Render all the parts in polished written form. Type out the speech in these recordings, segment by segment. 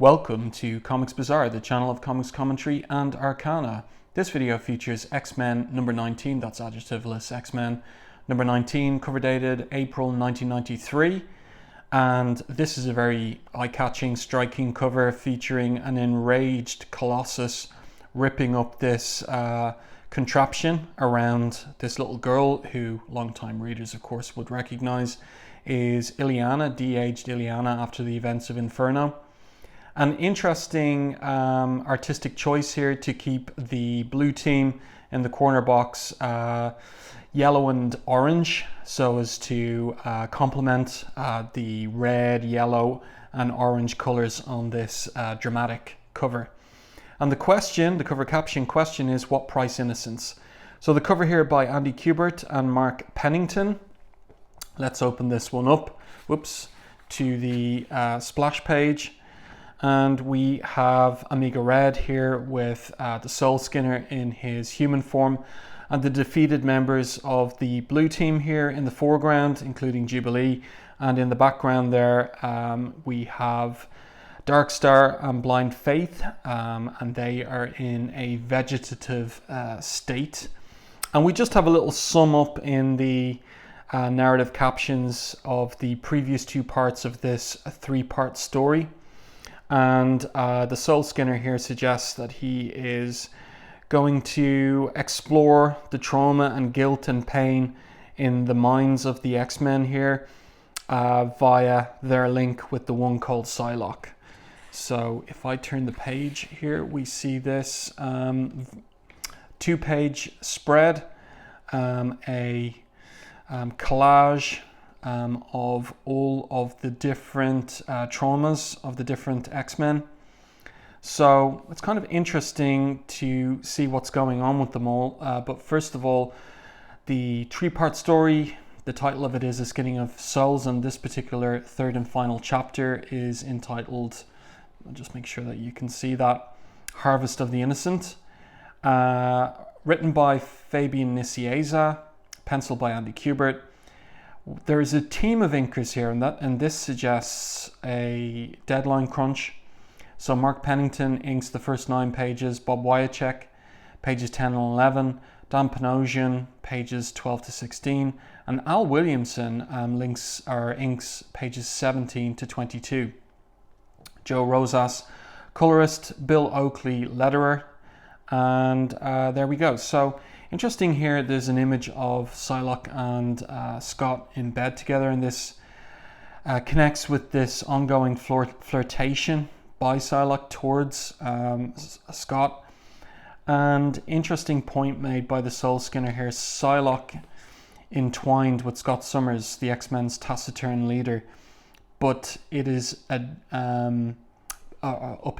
Welcome to Comics Bazaar, the channel of comics commentary and arcana. This video features X-Men number 19, that's adjectiveless X-Men number 19, cover dated April 1993. And this is a very eye-catching, striking cover featuring an enraged Colossus ripping up this contraption around this little girl who long-time readers, of course, would recognize is Illyana, de-aged Illyana after the events of Inferno. An interesting artistic choice here to keep the blue team in the corner box yellow and orange, so as to complement the red, yellow and orange colors on this dramatic cover. And the cover caption question is, what price innocence? So the cover here by Andy Kubert and Mark Pennington. Let's open this one up, to the splash page. And we have Omega Red here with the Soul Skinner in his human form, and the defeated members of the blue team here in the foreground, including Jubilee. And in the background there, we have Darkstar and Blind Faith, and they are in a vegetative state. And we just have a little sum up in the narrative captions of the previous two parts of this three-part story. And the Soul Skinner here suggests that he is going to explore the trauma and guilt and pain in the minds of the X-Men here via their link with the one called Psylocke. So if I turn the page here, we see this two-page spread, a collage of all of the different traumas of the different X-Men. So it's kind of interesting to see what's going on with them all. But first of all, the three-part story, the title of it is A Skinning of Souls, and this particular third and final chapter is entitled, I'll just make sure that you can see that, Harvest of the Innocent. Written by Fabian Nicieza, penciled by Andy Kubert. There is a team of inkers here, and this suggests a deadline crunch. So Mark Pennington inks the first 9 pages, Bob Wiacek, pages 10 and 11, Dan Panosian, pages 12 to 16, and Al Williamson inks pages 17 to 22. Joe Rosas, colorist, Bill Oakley, letterer, and there we go. So interesting here, there's an image of Psylocke and Scott in bed together, and this connects with this ongoing flirtation by Psylocke towards Scott. And interesting point made by the Soul Skinner here, Psylocke entwined with Scott Summers, the X-Men's taciturn leader, but it is up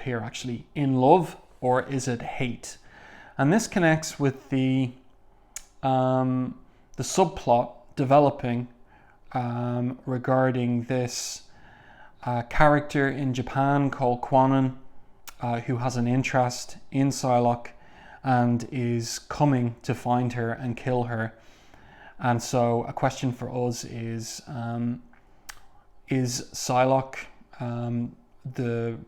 here actually, in love or is it hate? And this connects with the subplot developing regarding this character in Japan called Kwanon, who has an interest in Psylocke and is coming to find her and kill her. And so a question for us is Psylocke the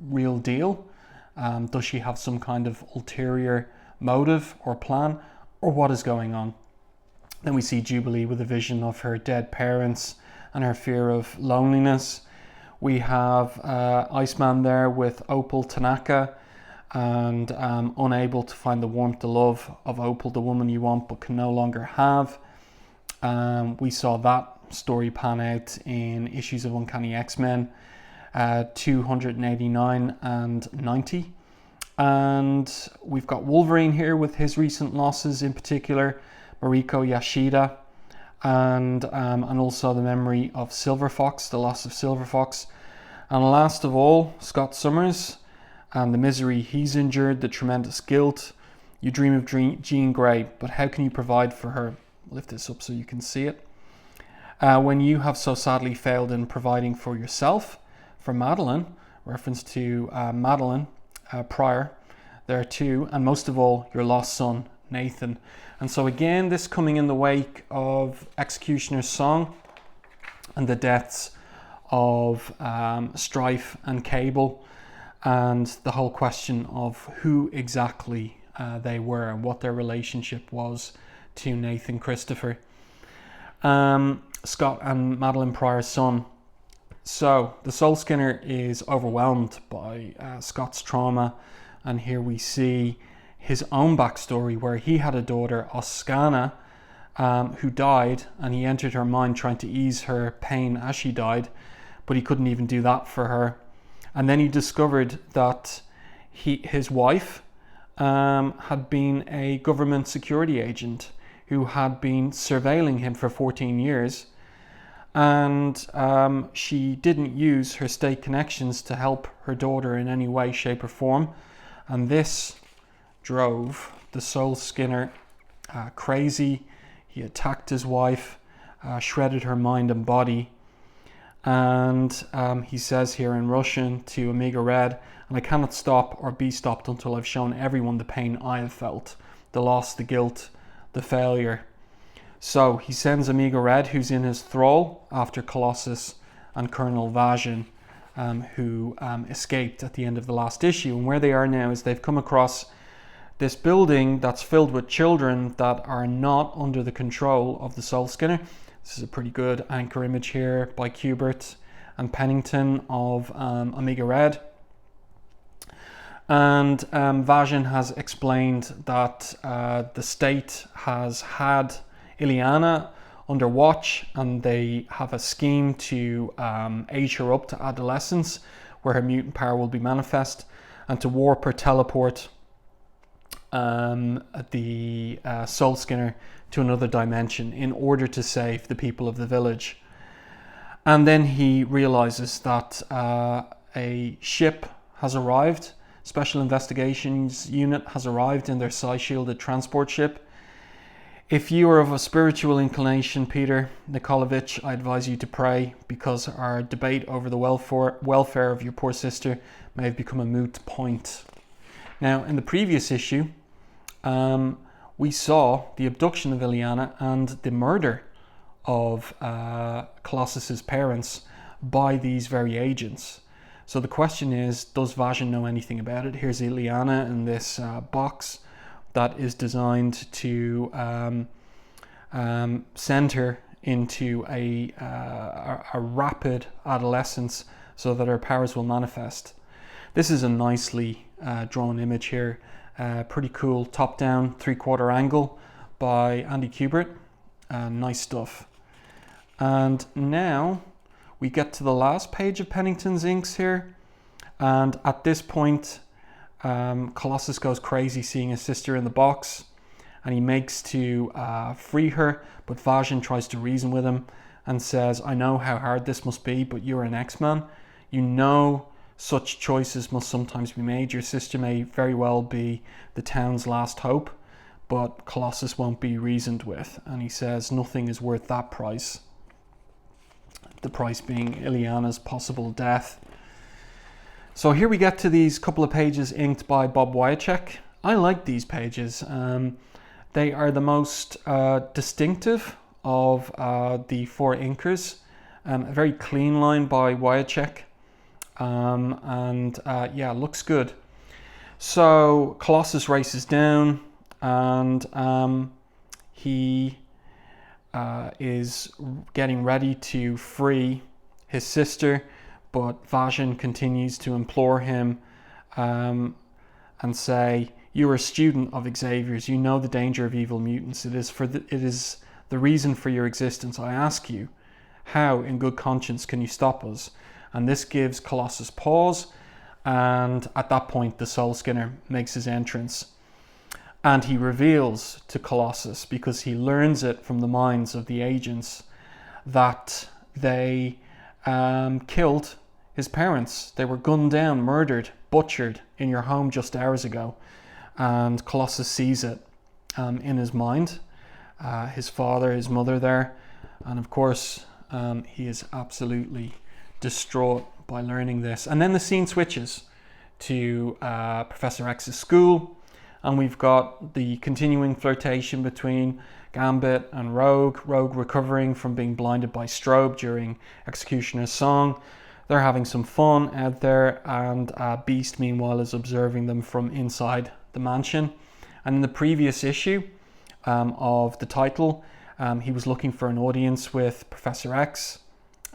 real deal? Does she have some kind of ulterior motive or plan, or what is going on? Then we see Jubilee with a vision of her dead parents and her fear of loneliness. We have Iceman there with Opal Tanaka and unable to find the warmth, the love of Opal, the woman you want but can no longer have. We saw that story pan out in issues of Uncanny X-Men 289 and 90. And we've got Wolverine here with his recent losses, in particular Mariko Yashida, and also the memory of Silver Fox, the loss of Silver Fox. And last of all, Scott Summers and the misery he's endured, the tremendous guilt. You dream of Jean Grey, but how can you provide for her? Lift this up so you can see it. When you have so sadly failed in providing for yourself, for Madeline, reference to Madeline Pryor there too, and most of all, your lost son, Nathan. And so again, this coming in the wake of Executioner's Song and the deaths of Strife and Cable. and the whole question of who exactly they were and what their relationship was to Nathan Christopher, Scott and Madeline Pryor's son. So the Soul Skinner is overwhelmed by Scott's trauma, and here we see his own backstory where he had a daughter, Oskana, who died, and he entered her mind trying to ease her pain as she died, but he couldn't even do that for her. And then he discovered that his wife had been a government security agent who had been surveilling him for 14 years. And she didn't use her state connections to help her daughter in any way, shape or form. And this drove the Soul Skinner crazy. He attacked his wife, shredded her mind and body. And he says here in Russian to Omega Red, and I cannot stop or be stopped until I've shown everyone the pain I have felt, the loss, the guilt, the failure. So he sends Omega Red, who's in his thrall, after Colossus and Colonel Vazhin, who escaped at the end of the last issue. And where they are now is they've come across this building that's filled with children that are not under the control of the Soul Skinner. This is a pretty good anchor image here by Kubert and Pennington of Omega Red. And Vazhin has explained that the state has had Illyana under watch, and they have a scheme to age her up to adolescence, where her mutant power will be manifest, and to warp or teleport the Soul Skinner to another dimension in order to save the people of the village. And then he realizes that a ship has arrived, Special Investigations Unit has arrived in their psi-shielded transport ship. If you are of a spiritual inclination, Peter Nikolovich, I advise you to pray, because our debate over the welfare of your poor sister may have become a moot point. Now, in the previous issue, we saw the abduction of Illyana and the murder of Colossus's parents by these very agents. So the question is, does Vazhin know anything about it? Here's Illyana in this box that is designed to send her into a rapid adolescence so that her powers will manifest. This is a nicely drawn image here. Pretty cool top-down 3/4 angle by Andy Kubert. Nice stuff. And now we get to the last page of Pennington's inks here. And at this point, Colossus goes crazy seeing his sister in the box, and he makes to free her, but Vazhin tries to reason with him and says, I know how hard this must be, but you're an X-Man. You know such choices must sometimes be made. Your sister may very well be the town's last hope, but Colossus won't be reasoned with. And he says nothing is worth that price. The price being Illyana's possible death. So here we get to these couple of pages inked by Bob Wiacek. I like these pages. They are the most distinctive of the four inkers. A very clean line by Wiacek. Yeah, looks good. So Colossus races down, and he is getting ready to free his sister, but Vazhin continues to implore him and say, you are a student of Xavier's, you know the danger of evil mutants, it is the reason for your existence. I ask you, how in good conscience can you stop us? And this gives Colossus pause, and at that point the Soul Skinner makes his entrance. And he reveals to Colossus, because he learns it from the minds of the agents, that they killed his parents. They were gunned down, murdered, butchered in your home just hours ago. And Colossus sees it in his mind, his father, his mother there. And of course, he is absolutely distraught by learning this. And then the scene switches to Professor X's school, and we've got the continuing flirtation between Gambit and Rogue recovering from being blinded by strobe during Executioner's Song. They're having some fun out there, and Beast, meanwhile, is observing them from inside the mansion. And in the previous issue of the title, he was looking for an audience with Professor X.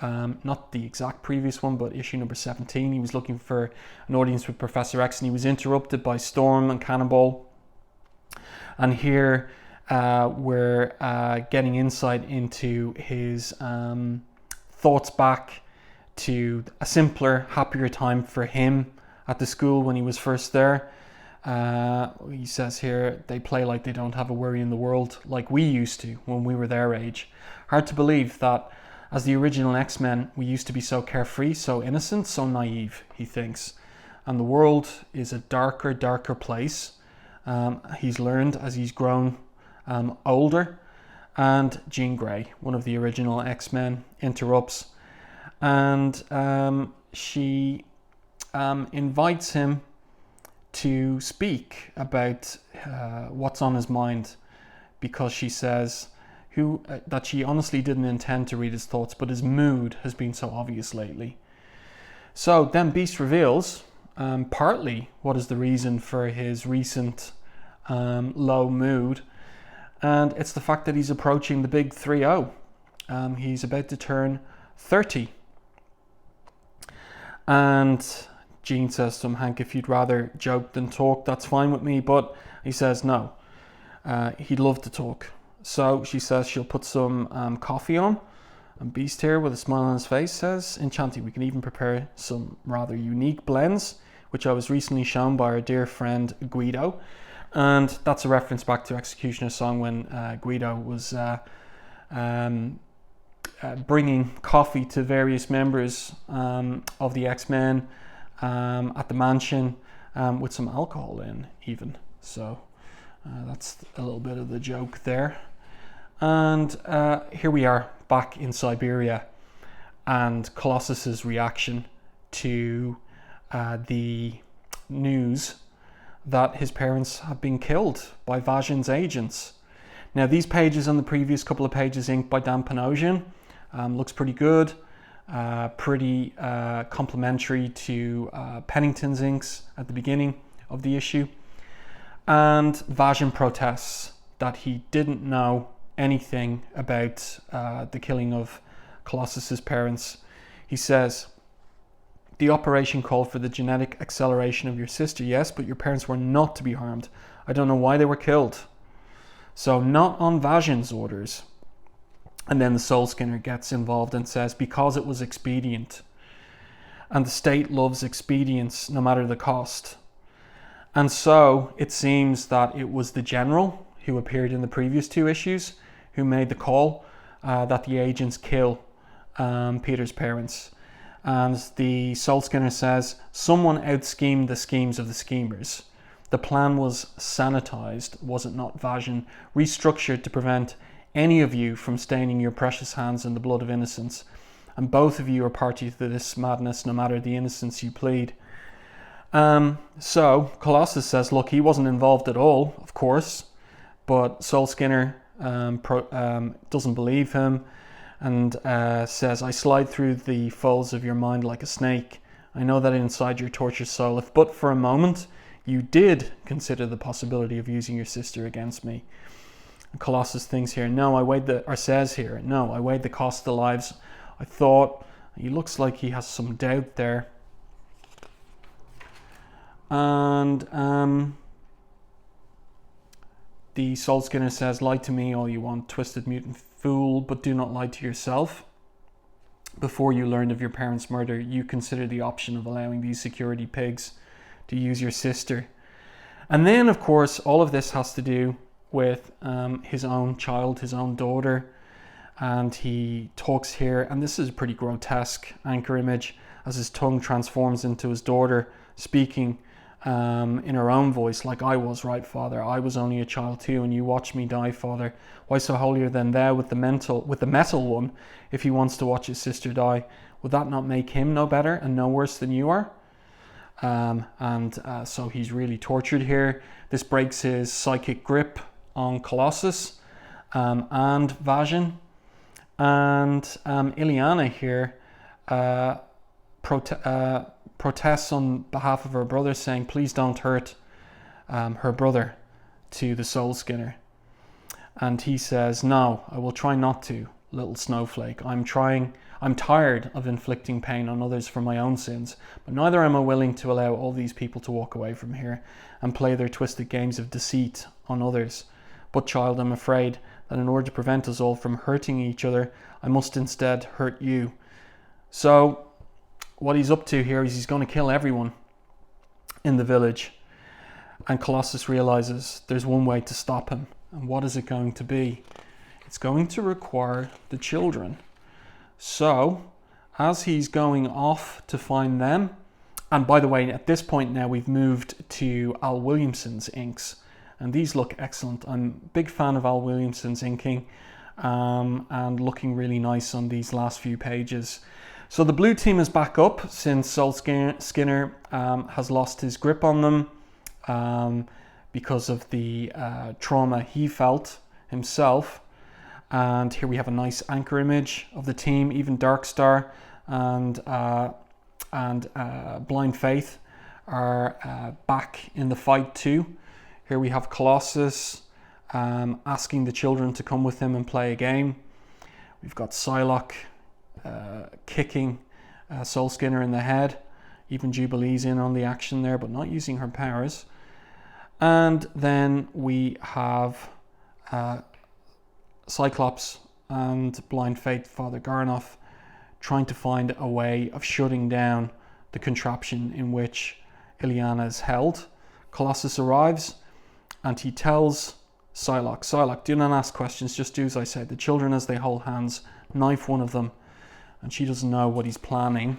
Not the exact previous one, but issue number 17. He was looking for an audience with Professor X, and he was interrupted by Storm and Cannonball. And here we're getting insight into his thoughts back to a simpler, happier time for him at the school when he was first there. He says here, they play like they don't have a worry in the world, like we used to when we were their age. Hard to believe that as the original X-Men, we used to be so carefree, so innocent, so naive, he thinks. And the world is a darker, darker place. He's learned as he's grown older. And Jean Grey, one of the original X-Men, interrupts. And she invites him to speak about what's on his mind, because she says that she honestly didn't intend to read his thoughts, but his mood has been so obvious lately. So then Beast reveals partly what is the reason for his recent low mood, and it's the fact that he's approaching the big 3-0. He's about to turn 30. And Jean says to him, Hank, if you'd rather joke than talk, that's fine with me. But he says no. He'd love to talk. So she says she'll put some coffee on. And Beast here, with a smile on his face, says, Enchanted, we can even prepare some rather unique blends, which I was recently shown by our dear friend Guido. And that's a reference back to Executioner's Song when Guido was bringing coffee to various members of the X-Men at the mansion, with some alcohol in even. So that's a little bit of the joke there. And here we are back in Siberia, and Colossus's reaction to the news that his parents have been killed by Vazhin's agents. Now, these pages and the previous couple of pages inked by Dan Panosian looks pretty good, pretty complementary to Pennington's inks at the beginning of the issue. And Vazhin protests that he didn't know anything about the killing of Colossus's parents. He says, the operation called for the genetic acceleration of your sister, yes, but your parents were not to be harmed. I don't know why they were killed. So not on Vazhin's orders. And then the Soul Skinner gets involved and says, because it was expedient. And the state loves expedience no matter the cost. And so it seems that it was the general who appeared in the previous two issues who made the call that the agents kill Peter's parents. And the Soul Skinner says, someone out-schemed the schemes of the schemers. The plan was sanitized, was it not, Vazhin? Restructured to prevent any of you from staining your precious hands in the blood of innocence. And both of you are party to this madness, no matter the innocence you plead. So Colossus says, look, he wasn't involved at all, of course. But Soul Skinner doesn't believe him, and says, I slide through the folds of your mind like a snake. I know that inside your tortured soul, if but for a moment, you did consider the possibility of using your sister against me. And Colossus thinks here, says here, no, I weighed the cost of the lives. I thought, he looks like he has some doubt there. And the Soul Skinner says, lie to me all you want, twisted mutant fool, but do not lie to yourself. Before you learned of your parents' murder, you considered the option of allowing these security pigs to use your sister. And then, of course, all of this has to do with his own child, his own daughter. And he talks here, and this is a pretty grotesque anchor image as his tongue transforms into his daughter speaking in her own voice, like, I was right, Father. I was only a child too, and you watched me die, Father. Why so holier than thou with the metal one, if he wants to watch his sister die? Would that not make him no better and no worse than you are? So he's really tortured here. This breaks his psychic grip on Colossus and Vazhin. And Illyana here protests on behalf of her brother, saying, please don't hurt her brother, to the Soul Skinner. And he says, no, I will try not to, little snowflake. I'm tired of inflicting pain on others for my own sins, but neither am I willing to allow all these people to walk away from here and play their twisted games of deceit on others. But child, I'm afraid that in order to prevent us all from hurting each other, I must instead hurt you. So what he's up to here is he's going to kill everyone in the village. And Colossus realizes there's one way to stop him. And what is it going to be? It's going to require the children. So as he's going off to find them, and by the way, at this point now we've moved to Al Williamson's inks, and these look excellent. I'm a big fan of Al Williamson's inking, and looking really nice on these last few pages. So the blue team is back up since Soul Skinner has lost his grip on them because of the trauma he felt himself. And here we have a nice anchor image of the team. Even Darkstar and Blind Faith are back in the fight too. Here we have Colossus asking the children to come with him and play a game. We've got Psylocke kicking Soul Skinner in the head. Even Jubilee's in on the action there, but not using her powers. And then we have Cyclops and Blind Faith, Father Garnoff, trying to find a way of shutting down the contraption in which Illyana is held. Colossus arrives and he tells Psylocke, Psylocke, do not ask questions, just do as I say. The children, as they hold hands, knife one of them, and she doesn't know what he's planning.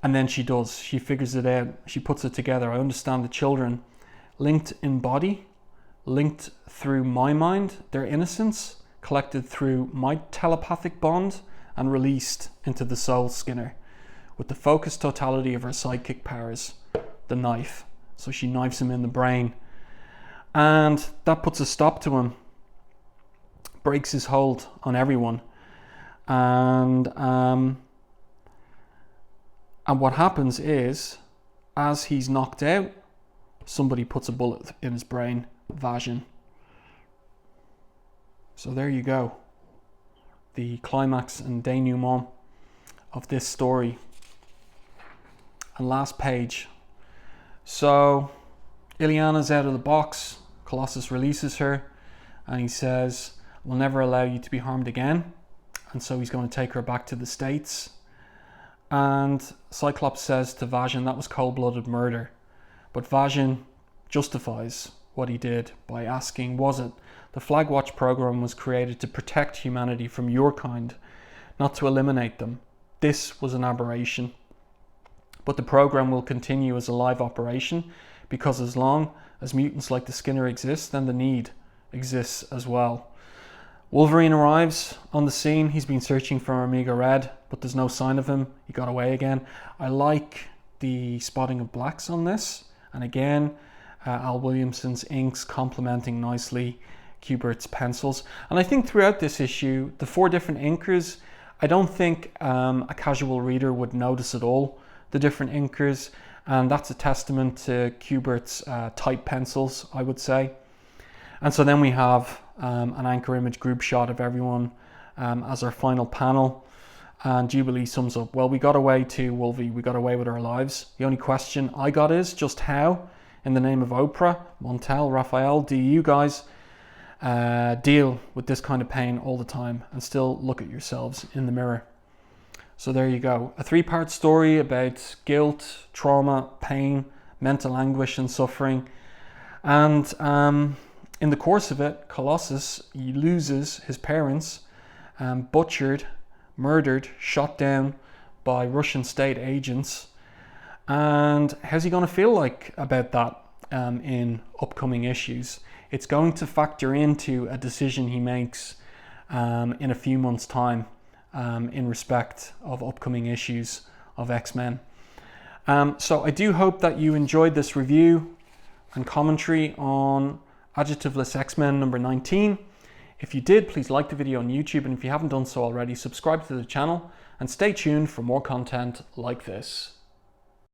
And then she does. She figures it out. She puts it together. I understand the children, linked in body, linked through my mind, their innocence, collected through my telepathic bond, and released into the Soul Skinner with the focused totality of her sidekick powers, the knife. So she knifes him in the brain. And that puts a stop to him, breaks his hold on everyone. And what happens is, as he's knocked out, somebody puts a bullet in his brain, Vazhin. So there you go. The climax and denouement of this story. And last page. So Illyana's out of the box. Colossus releases her and he says, we'll never allow you to be harmed again. And so he's going to take her back to the States. And Cyclops says to Vazhin, that was cold-blooded murder. But Vazhin justifies what he did by asking, was it? The Flag Watch program was created to protect humanity from your kind, not to eliminate them. This was an aberration. But the program will continue as a live operation, because as long as mutants like the Skinner exist, then the need exists as well. Wolverine arrives on the scene. He's been searching for Omega Red, but there's no sign of him. He got away again. I like the spotting of blacks on this. And again, Al Williamson's inks complementing nicely Kubert's pencils. And I think throughout this issue, the 4 different inkers, I don't think a casual reader would notice at all the different inkers. And that's a testament to Kubert's type pencils, I would say. And so then we have an anchor image group shot of everyone as our final panel. And Jubilee sums up, well, we got away to Wolvie, we got away with our lives. The only question I got is just how, in the name of Oprah, Montel, Raphael, do you guys deal with this kind of pain all the time and still look at yourselves in the mirror? So there you go. A 3-part story about guilt, trauma, pain, mental anguish and suffering. And in the course of it, Colossus, he loses his parents, butchered, murdered, shot down by Russian state agents. And how's he going to feel like about that in upcoming issues? It's going to factor into a decision he makes in a few months' time in respect of upcoming issues of X-Men. So I do hope that you enjoyed this review and commentary on Adjectiveless X-Men number 19. If you did, please like the video on YouTube, and if you haven't done so already, subscribe to the channel and stay tuned for more content like this.